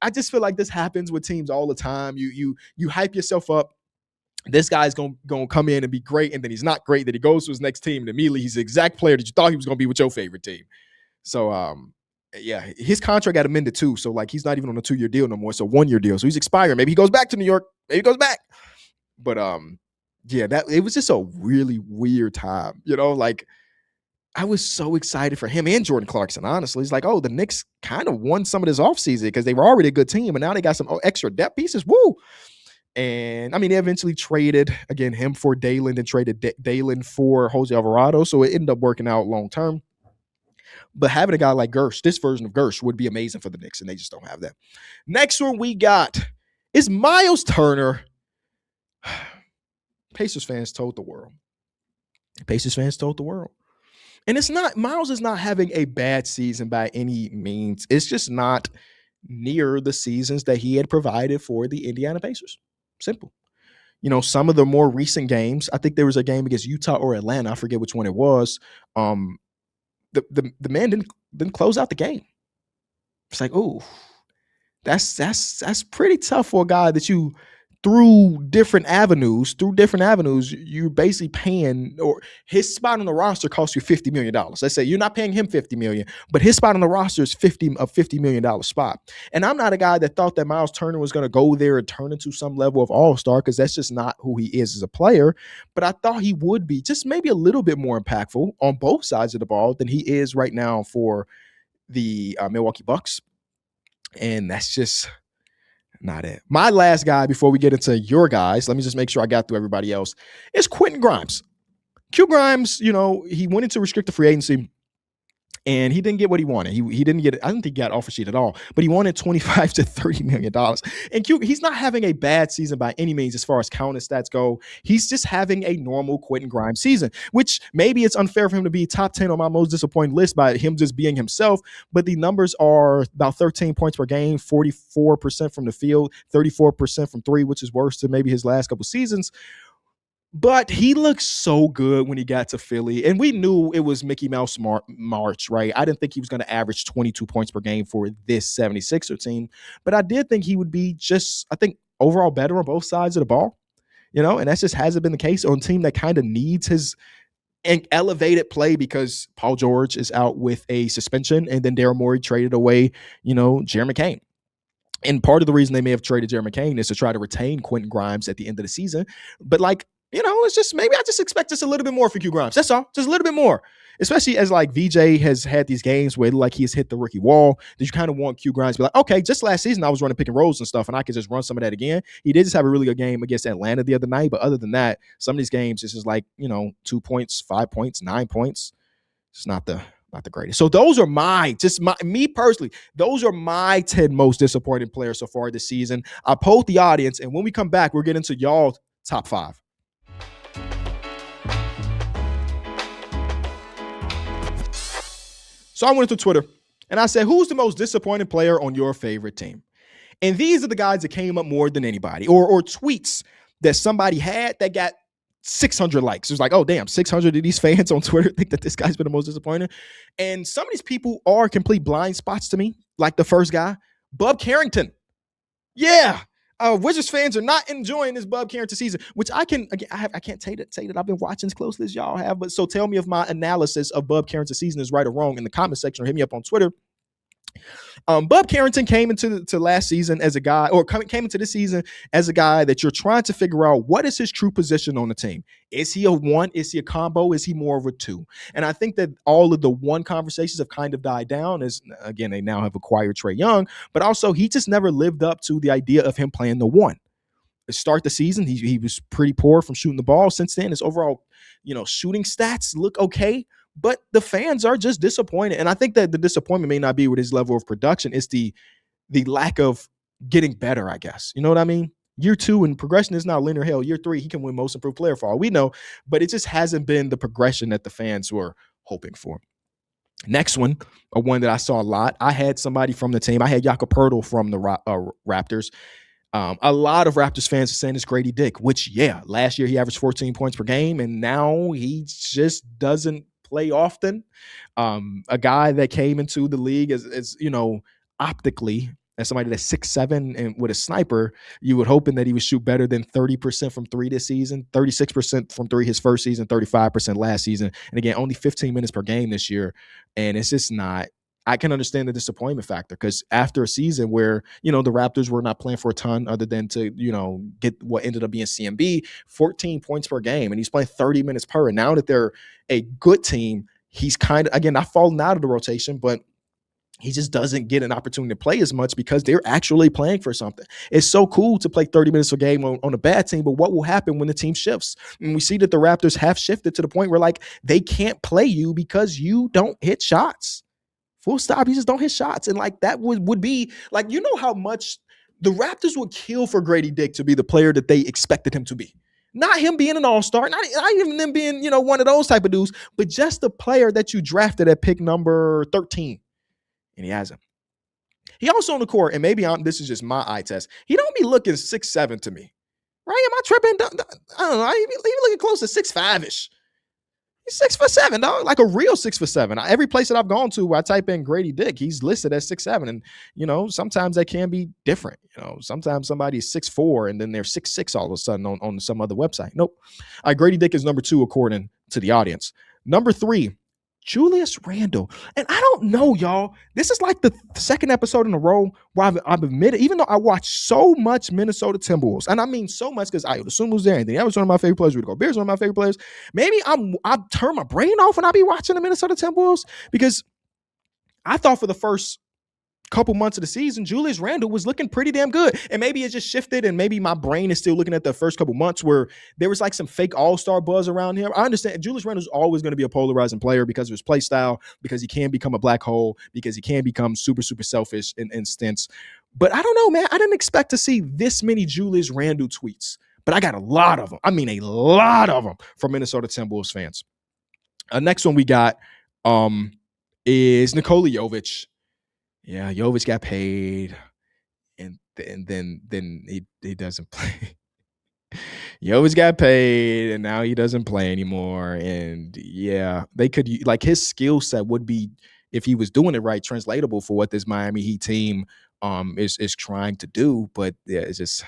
I just feel like this happens with teams all the time. You hype yourself up. This guy's gonna come in and be great, and then he's not great. Then he goes to his next team, and immediately he's the exact player that you thought he was gonna be with your favorite team. So yeah, his contract got amended too. So like he's not even on a 2-year deal no more. So 1-year deal. So he's expiring. Maybe he goes back to New York. Maybe he goes back. But yeah, that it was just a really weird time. Like I was so excited for him and Jordan Clarkson, honestly. It's like, oh, the Knicks kind of won some of this offseason because they were already a good team, and now they got some extra depth pieces. Woo! And, I mean, they eventually traded, again, him for Dalen and traded Dalen for Jose Alvarado, so it ended up working out long-term. But having a guy like Gersh, this version of Gersh, would be amazing for the Knicks, and they just don't have that. Next one we got is Miles Turner. Pacers fans told the world. And it's not, Miles is not having a bad season by any means. It's just not near the seasons that he had provided for the Indiana Pacers. Simple. Some of the more recent games, I think there was a game against Utah or Atlanta. I forget which one it was. The man didn't close out the game. It's like, oh, that's pretty tough for a guy that you through different avenues, you're basically paying, or his spot on the roster costs you $50 million. Let's say you're not paying him $50 million, but his spot on the roster is $50 million spot. And I'm not a guy that thought that Miles Turner was going to go there and turn into some level of all-star, because that's just not who he is as a player. But I thought he would be just maybe a little bit more impactful on both sides of the ball than he is right now for the Milwaukee Bucks. And that's just not it. My last guy before we get into your guys, let me just make sure I got through everybody else, is Quentin Grimes. Q Grimes, he went into restricted free agency and he didn't get what he wanted. He didn't get it. I don't think he got offer sheet at all, but he wanted $25 to $30 million. And Q, he's not having a bad season by any means as far as counter stats go. He's just having a normal Quentin Grimes season, which maybe it's unfair for him to be top 10 on my most disappointing list by him just being himself. But the numbers are about 13 points per game, 44% from the field, 34% from three, which is worse than maybe his last couple seasons. But he looked so good when he got to Philly. And we knew it was Mickey Mouse March, right? I didn't think he was going to average 22 points per game for this 76er team. But I did think he would be just, I think, overall better on both sides of the ball. And that just hasn't been the case on a team that kind of needs his elevated play because Paul George is out with a suspension. And then Daryl Morey traded away, Jeremy McCain. And part of the reason they may have traded Jeremy McCain is to try to retain Quentin Grimes at the end of the season. But it's just maybe I just expect just a little bit more for Q Grimes. That's all. Just a little bit more. Especially as VJ has had these games where he has hit the rookie wall, that you kind of want Q Grimes to be like, okay, just last season I was running pick and rolls and stuff, and I could just run some of that again. He did just have a really good game against Atlanta the other night, but other than that, some of these games it's just 2 points, 5 points, 9 points. It's not the greatest. So those are me personally, those are my 10 most disappointing players so far this season. I polled the audience, and when we come back, we're getting into y'all top 5. So I went to Twitter and I said, who's the most disappointing player on your favorite team? And these are the guys that came up more than anybody, or tweets that somebody had that got 600 likes. It was like, oh, damn, 600 of these fans on Twitter think that this guy's been the most disappointing. And some of these people are complete blind spots to me, like the first guy, Bub Carrington. Yeah. Wizards fans are not enjoying this Bub Carrington season, which I can't say that I've been watching as closely as y'all have. But so tell me if my analysis of Bub Carrington's season is right or wrong in the comment section, or hit me up on Twitter. Bub Carrington came into last season as a guy, or came into this season as a guy that you're trying to figure out what is his true position on the team. Is he a 1? Is he a combo? Is he more of a 2? And I think that all of the 1 conversations have kind of died down as, again, they now have acquired Trae Young, but also he just never lived up to the idea of him playing the 1. To start the season, he was pretty poor from shooting the ball. Since then, his overall, shooting stats look okay, but the fans are just disappointed. And I think that the disappointment may not be with his level of production. It's the lack of getting better, I guess. You know what I mean? Year 2 and progression is not linear. Hell, year 3, he can win most improved player for all we know, but it just hasn't been the progression that the fans were hoping for. Next one, a one that I saw a lot. I had somebody from the team. I had Jakob Poeltl from the Raptors. A lot of Raptors fans are saying it's Grady Dick, which, last year he averaged 14 points per game, and now he just doesn't play often. A guy that came into the league as optically, as somebody that's 6'7" and with a sniper, you would hoping that he would shoot better than 30% from 3 this season, 36% from 3 his first season, 35% last season. And again, only 15 minutes per game this year. And it's just not, I can understand the disappointment factor, because after a season where, the Raptors were not playing for a ton other than to, get what ended up being CMB, 14 points per game, and he's playing 30 minutes per. And now that they're a good team, he's kind of, again, not falling out of the rotation, but he just doesn't get an opportunity to play as much because they're actually playing for something. It's so cool to play 30 minutes a game on a bad team, but what will happen when the team shifts? And we see that the Raptors have shifted to the point where they can't play you because you don't hit shots. Full stop. You just don't hit shots. And that would be how much the Raptors would kill for Grady Dick to be the player that they expected him to be. Not him being an all-star, not even them being, one of those type of dudes, but just the player that you drafted at pick number 13. And he hasn't. He also on the court, and maybe this is just my eye test, he don't be looking 6'7" to me. Right? Am I tripping? I don't know. He be looking close to 6'5"-ish. He's 6'7", dog, like a real 6'7". Every place that I've gone to where I type in Grady Dick, he's listed as 6'7". And, sometimes that can be different. Sometimes somebody's 6'4", and then they're 6'6" all of a sudden on some other website. Nope. Grady Dick is number 2, according to the audience. Number 3, Julius Randle. And I don't know, y'all. This is like the second episode in a row where I've admitted, even though I watch so much Minnesota Timberwolves, and I mean so much because I would assume who's there. Anthony Edwards, one of my favorite players. Rudy Gobert is one of my favorite players. Maybe I turn my brain off when I be watching the Minnesota Timberwolves, because I thought for the first couple months of the season, Julius Randle was looking pretty damn good. And maybe it just shifted, and maybe my brain is still looking at the first couple months where there was some fake all-star buzz around him. I understand Julius Randle is always going to be a polarizing player because of his play style, because he can become a black hole, because he can become super, super selfish in stints. But I don't know, man. I didn't expect to see this many Julius Randle tweets, but I got a lot of them. I mean, a lot of them from Minnesota Timberwolves fans. Next one we got is Nikola Jovic. Yeah, Jovic got paid, and then he doesn't play. Jovic got paid, and now he doesn't play anymore. And yeah, they could his skill set would be, if he was doing it right, translatable for what this Miami Heat team is trying to do. But yeah, it just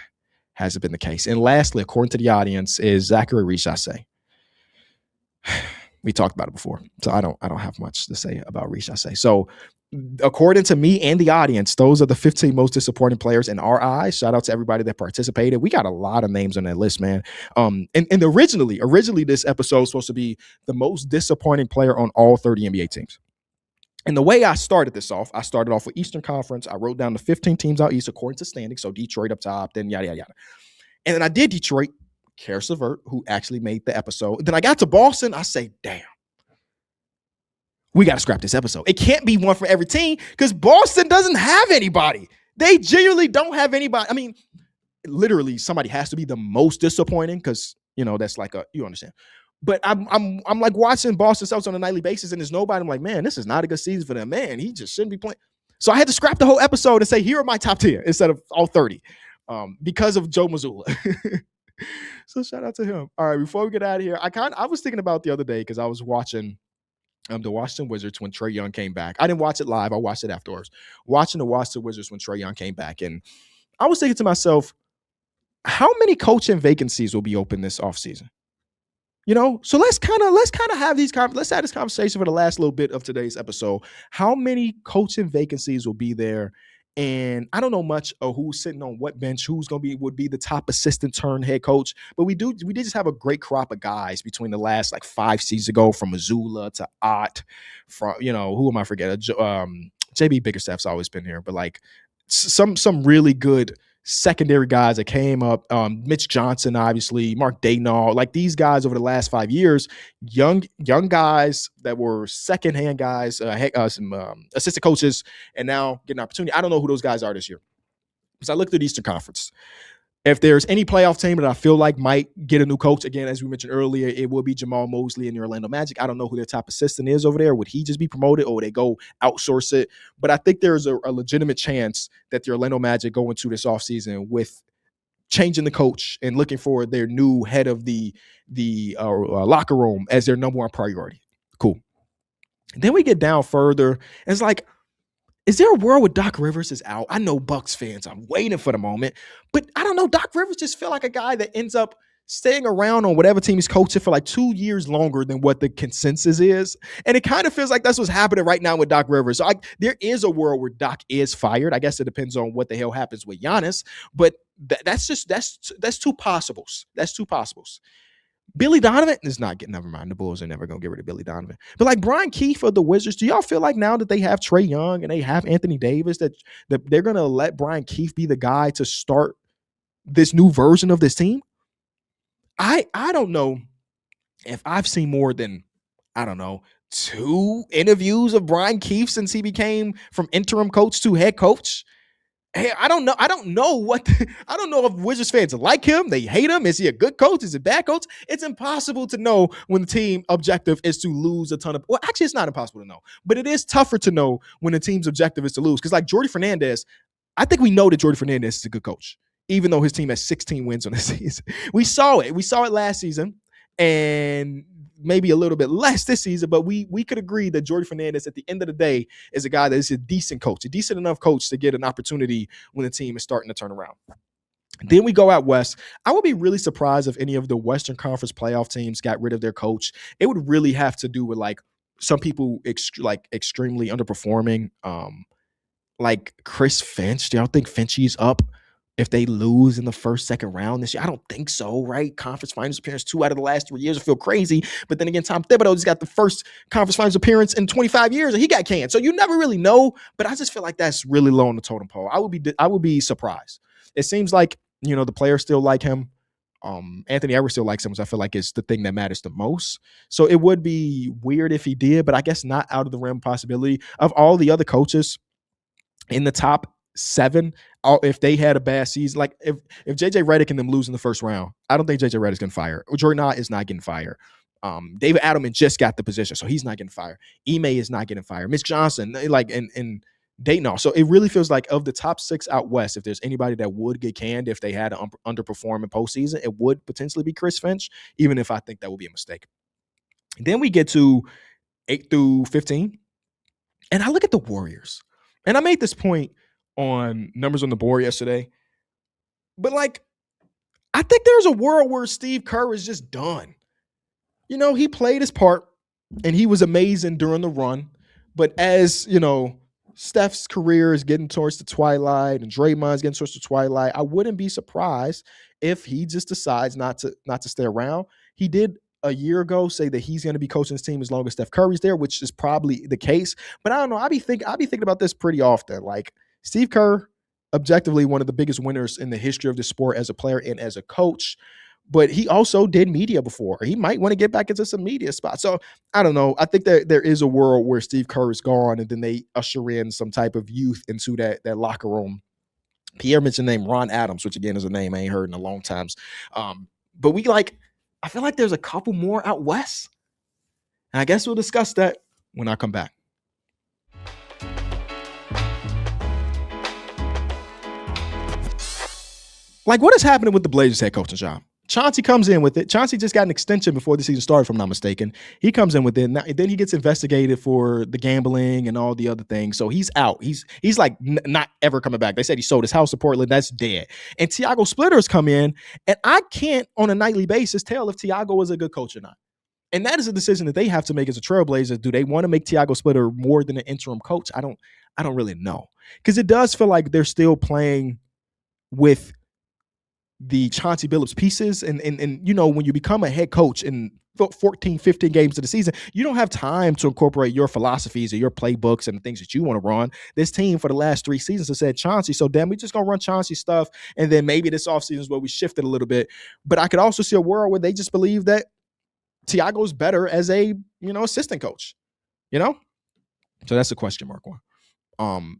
hasn't been the case. And lastly, according to the audience, is Zachary Richase. We talked about it before, so I don't have much to say about Richase. So according to me and the audience, those are the 15 most disappointing players in our eyes. Shout out to everybody that participated. We got a lot of names on that list, man. And originally this episode was supposed to be the most disappointing player on all 30 NBA teams. And the way I started this off, I started off with Eastern Conference. I wrote down the 15 teams out East according to standing. So Detroit up top, then yada, yada, yada. And then I did Detroit, Karis LeVert, who actually made the episode. Then I got to Boston. I say, damn, we got to scrap this episode. It can't be one for every team because Boston doesn't have anybody. They genuinely don't have anybody. I mean, literally, somebody has to be the most disappointing because, that's like you understand. But I'm like watching Boston Celtics on a nightly basis, and there's nobody. I'm like, man, this is not a good season for them. Man, he just shouldn't be playing. So I had to scrap the whole episode and say, here are my top 10 instead of all 30 because of Joe Mazzulla. So shout out to him. All right, before we get out of here, I was thinking about the other day because I was watching the Washington Wizards when Trae Young came back. I didn't watch it live. I watched it afterwards. Watching the Washington Wizards when Trae Young came back. And I was thinking to myself, how many coaching vacancies will be open this offseason? So let's kind of have let's have this conversation for the last little bit of today's episode. How many coaching vacancies will be there? And I don't know much of who's sitting on what bench, would be the top assistant turned head coach. But we did just have a great crop of guys between the last like 5 seasons ago, from Mazzulla to Ott, from who am I forgetting? JB Bickerstaff's always been here, but like some really good secondary guys that came up, Mitch Johnson, obviously, Mark Daigneault, like these guys over the last 5 years, young guys that were secondhand guys, some assistant coaches, and now getting an opportunity. I don't know who those guys are this year because I looked at the Eastern Conference. If there's any playoff team that I feel like might get a new coach, again, as we mentioned earlier, it will be Jamal Mosley and the Orlando Magic. I don't know who their top assistant is over there. Would he just be promoted or would they go outsource it? But I think there's a legitimate chance that the Orlando Magic go into this offseason with changing the coach and looking for their new head of the locker room as their number one priority. Cool. And then we get down further, and it's like, is there a world where Doc Rivers is out? I know Bucks fans are waiting for the moment, but I don't know. Doc Rivers just feel like a guy that ends up staying around on whatever team he's coaching for like 2 years longer than what the consensus is. And it kind of feels like that's what's happening right now with Doc Rivers. So there is a world where Doc is fired. I guess it depends on what the hell happens with Giannis, but that's two possibles. That's two possibles. Billy Donovan is not getting, never mind. The Bulls are never going to get rid of Billy Donovan. But like Brian Keefe of the Wizards, do y'all feel like now that they have Trae Young and they have Anthony Davis that they're going to let Brian Keefe be the guy to start this new version of this team? I don't know if I've seen more than, 2 interviews of Brian Keefe since he became from interim coach to head coach. Hey, I don't know. I don't know if Wizards fans like him. They hate him. Is he a good coach? Is he a bad coach? It's impossible to know when the team objective is to lose a ton of. Well, actually, it's not impossible to know, but it is tougher to know when the team's objective is to lose. Because like Jordy Fernandez, I think we know that Jordy Fernandez is a good coach, even though his team has 16 wins on the season. We saw it. We saw it last season, and maybe a little bit less this season, but we could agree that Jordy Fernandez at the end of the day is a guy that is a decent coach, a decent enough coach to get an opportunity when the team is starting to turn around. Then we go out west. I would be really surprised if any of the Western Conference playoff teams got rid of their coach. It would really have to do with like some people extremely underperforming. Like Chris Finch. Do y'all think Finchie's up if they lose in the first, second round this year? I don't think so, right? Conference finals appearance 2 out of the last 3 years. I feel crazy. But then again, Tom Thibodeau just got the first conference finals appearance in 25 years and he got canned. So you never really know, but I just feel like that's really low on the totem pole. I would be surprised. It seems like, the players still like him. Anthony Edwards still likes him, which I feel like is the thing that matters the most. So it would be weird if he did, but I guess not out of the realm of possibility. Of all the other coaches in the top 7, if they had a bad season, like if JJ Redick and them lose in the first round, I don't think JJ Redick's getting fired. Jordan Knott is not getting fired. David Adelman just got the position, so he's not getting fired. Ime is not getting fired. Mitch Johnson, and Daigneault. So it really feels like of the top 6 out west, if there's anybody that would get canned if they had to underperform in postseason, it would potentially be Chris Finch, even if I think that would be a mistake. Then we get to 8 through 15, and I look at the Warriors, and I made this point on Numbers on the Board yesterday. But I think there's a world where Steve Kerr is just done. He played his part and he was amazing during the run. But as, Steph's career is getting towards the twilight and Draymond's getting towards the twilight, I wouldn't be surprised if he just decides not to stay around. He did a year ago say that he's going to be coaching his team as long as Steph Curry's there, which is probably the case. But I don't know. I be thinking about this pretty often. Like Steve Kerr, objectively one of the biggest winners in the history of the sport as a player and as a coach. But he also did media before. He might want to get back into some media spots. So I don't know. I think that there is a world where Steve Kerr is gone and then they usher in some type of youth into that locker room. Pierre mentioned the name Ron Adams, which again is a name I ain't heard in a long time. But I feel like there's a couple more out west. And I guess we'll discuss that when I come back. Like, what is happening with the Blazers head coaching job? Chauncey comes in with it. Chauncey just got an extension before the season started, if I'm not mistaken. He comes in with it. Now, then he gets investigated for the gambling and all the other things. So he's out. He's like not ever coming back. They said he sold his house to Portland. That's dead. And Tiago Splitters come in, and I can't on a nightly basis tell if Tiago is a good coach or not. And that is a decision that they have to make as a Trailblazer. Do they want to make Tiago Splitter more than an interim coach? I don't really know. Because it does feel like they're still playing with the Chauncey Billups pieces. And you know, when you become a head coach in 14, 15 games of the season, you don't have time to incorporate your philosophies or your playbooks and the things that you want to run. This team for the last 3 seasons has said Chauncey, so damn, we just going to run Chauncey stuff. And then maybe this offseason is where we shifted a little bit. But I could also see a world where they just believe that Tiago's better as a, assistant coach, So that's a question mark one.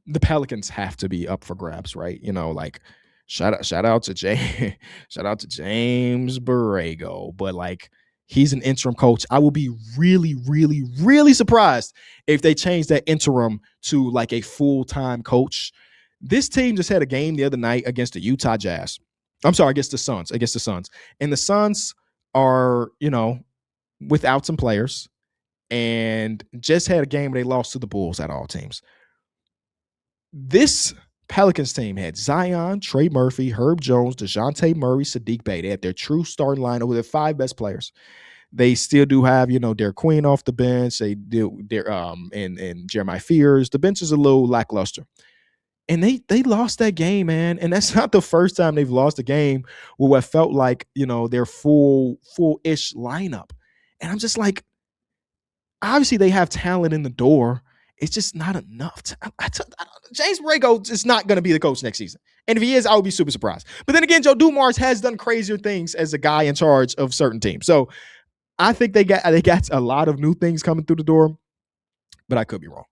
The Pelicans have to be up for grabs, right? Shout out to shout out to James Borrego, but like he's an interim coach. I will be really, really, really surprised if they change that interim to like a full-time coach. This team just had a game the other night against the Utah Jazz. I'm sorry, against the Suns. And the Suns are, without some players and just had a game where they lost to the Bulls at all teams. This Pelicans team had Zion, Trey Murphy, Herb Jones, DeJounte Murray, Sadiq Bey. They had their true starting lineup with their 5 best players. They still do have, their Queen off the bench. They do their and Jeremiah Fears. The bench is a little lackluster. And they lost that game, man. And that's not the first time they've lost a game with what felt like, their full-ish lineup. And I'm just like, obviously they have talent in the door. It's just not enough. James Borrego is not going to be the coach next season. And if he is, I would be super surprised. But then again, Joe Dumars has done crazier things as a guy in charge of certain teams. So I think they got a lot of new things coming through the door, but I could be wrong.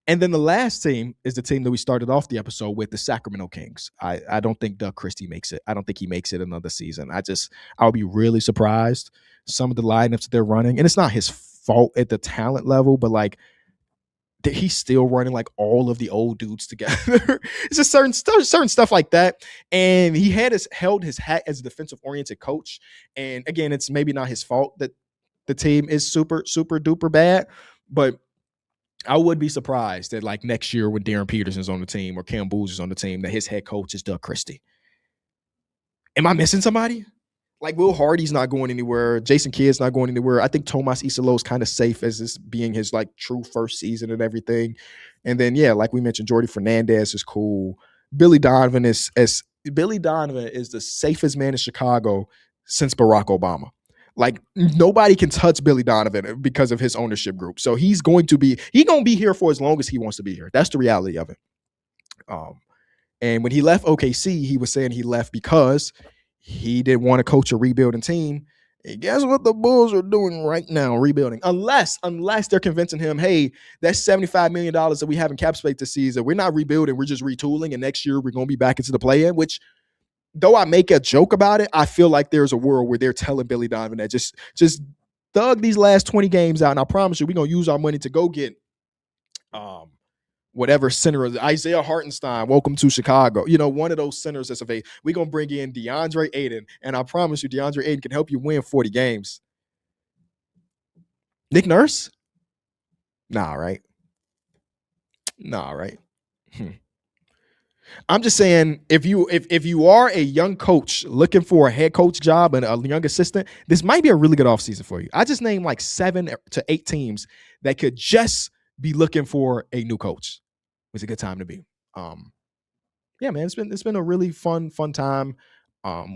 And then the last team is the team that we started off the episode with, the Sacramento Kings. I don't think Doug Christie makes it. I don't think he makes it another season. I'll be really surprised. Some of the lineups that they're running, and it's not his fault at the talent level, but like, he's still running like all of the old dudes together. It's just certain stuff like that. And he held his hat as a defensive oriented coach. And again, it's maybe not his fault that the team is super, super duper bad, but I would be surprised that like next year when Darren Peterson's on the team or Cam Booz is on the team, that his head coach is Doug Christie. Am I missing somebody? Like Will Hardy's not going anywhere. Jason Kidd's not going anywhere. I think Tomas Isolo is kind of safe as this being his like true first season and everything. And then, yeah, like we mentioned, Jordy Fernandez is cool. Billy Donovan is the safest man in Chicago since Barack Obama. Like nobody can touch Billy Donovan because of his ownership group. So he's going to be here for as long as he wants to be here. That's the reality of it. And when he left OKC, he was saying he left because he didn't want to coach a rebuilding team. And guess what the Bulls are doing right now? Rebuilding. Unless they're convincing him, hey, that's $75 million that we have in cap space this season. We're not rebuilding. We're just retooling. And next year we're going to be back into the play-in, which though I make a joke about it, I feel like there's a world where they're telling Billy Donovan that just thug these last 20 games out. And I promise you, we're going to use our money to go get whatever center, Isaiah Hartenstein, welcome to Chicago. One of those centers that's available. We're going to bring in DeAndre Ayton, and I promise you, DeAndre Ayton can help you win 40 games. Nick Nurse? Nah, right? I'm just saying, if you are a young coach looking for a head coach job and a young assistant, this might be a really good offseason for you. I just named like 7 to 8 teams that could just be looking for a new coach. was a good time to be. Yeah, man, it's been a really fun time.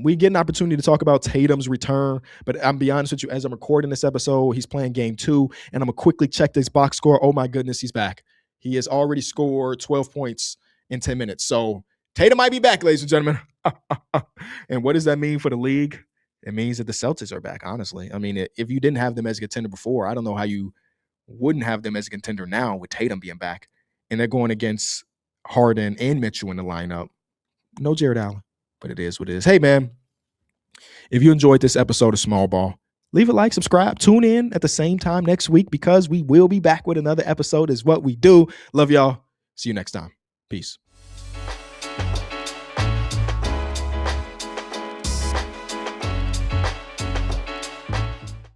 We get an opportunity to talk about Tatum's return, but I'm be honest with you, as I'm recording this episode, he's playing game 2, and I'm gonna quickly check this box score. Oh my goodness, he's back. He has already scored 12 points in 10 minutes. So Tatum might be back, ladies and gentlemen. And what does that mean for the league? It means that the Celtics are back, honestly. I mean, if you didn't have them as a contender before, I don't know how you wouldn't have them as a contender now with Tatum being back. And they're going against Harden and Mitchell in the lineup. No Jared Allen, but it is what it is. Hey, man, if you enjoyed this episode of Small Ball, leave a like, subscribe, tune in at the same time next week because we will be back with another episode is what we do. Love y'all. See you next time. Peace.